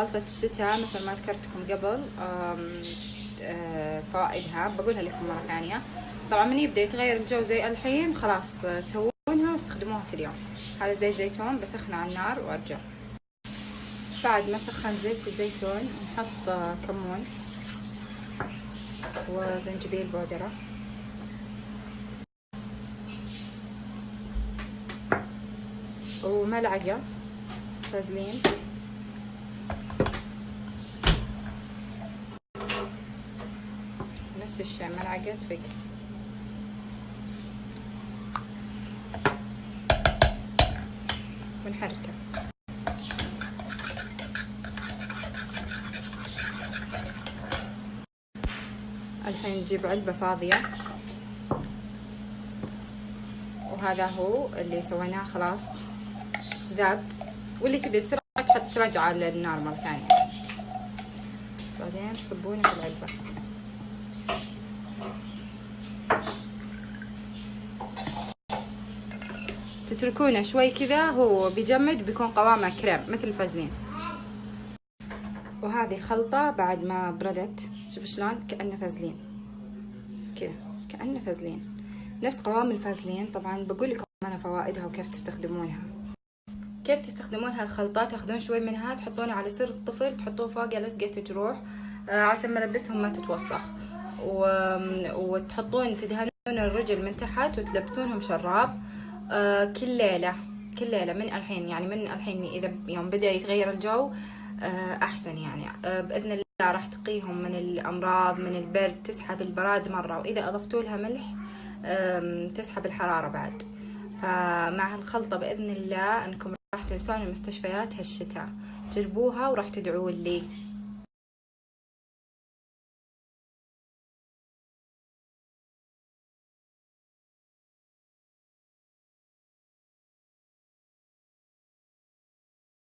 خلطة الشتاء مثل ما ذكرتكم قبل فوائدها بقولها لكم مرة ثانية. طبعا من يبدأ يتغير الجو زي الحين خلاص تسوونها واستخدموها كل يوم. هذا زيت زيتون بسخنه على النار وارجع. بعد ما سخن زيت الزيتون نحط كمون وزنجبيل بودرة وملعقة فازلين نفس الشيء ملعقة فيكس. ونحركه. الحين نجيب علبة فاضية وهذا هو اللي سويناه خلاص ذاب. واللي تبي بسرعة تحط ترجعه للنار مرة ثانية. بعدين تصبونه في العلبة. تتركونه شوي كذا هو بيجمد بيكون قوامه كريم مثل الفازلين. وهذه الخلطة بعد ما بردت شوف شلون كأنه فازلين كذا، كأنه فازلين نفس قوام الفازلين. طبعا بقول لكم انا فوائدها وكيف تستخدمونها. كيف تستخدمون هالخلطة؟ تاخذون شوي منها تحطونه على سر الطفل، تحطوه فوق لزقة جروح عشان ملابسهم ما تتوسخ، وتحطون تدهنون الرجل من تحت وتلبسونهم شراب كل ليلة كل ليلة من الحين. يعني من الحين إذا يوم بدأ يتغير الجو أحسن يعني بإذن الله راح تقيهم من الأمراض من البرد، تسحب البراد مرة، وإذا أضفتوا لها ملح تسحب الحرارة بعد. فمع هالخلطة بإذن الله أنكم راح تنسون المستشفيات هالشتاء. جربوها وراح تدعوا لي.